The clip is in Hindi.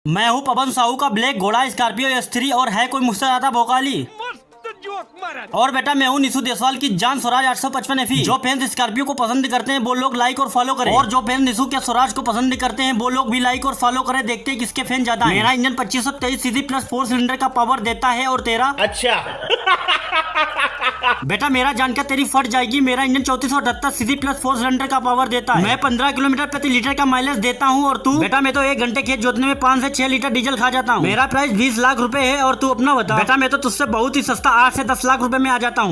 मैं हूँ पवन साहू का ब्लैक घोड़ा स्कॉर्पियो S3 और है कोई मुझसे ज्यादा भोकाली। और बेटा मैं हूँ निशु देसवाल की जान स्वराज 855 FE। जो फैंस स्कॉर्पियो को पसंद करते हैं वो लोग लाइक और फॉलो करें, और जो फैंस निशु के स्वराज को पसंद करते हैं वो लोग भी लाइक और फॉलो करें। देखते हैं किसके फैन ज्यादा हैं। मेरा इंजन 2523 सीसी प्लस 4 सिलेंडर का पावर देता है। और तेरा? अच्छा बेटा मेरा जानकर तेरी फट जाएगी। मेरा इंजन 3478 सीसी प्लस 4 सिलेंडर का पावर देता है। मैं 15 किलोमीटर प्रति लीटर का माइलेज देता हूँ। और तू? बेटा मैं तो 1 घंटे खेत जोतने में 5 से 6 लीटर डीजल खा जाता हूँ। मेरा प्राइस 20 लाख रुपए है। और तू अपना बता? बेटा मैं तो तुझसे बहुत ही सस्ता 8 से 10 लाख रुपए में आ जाता हूँ।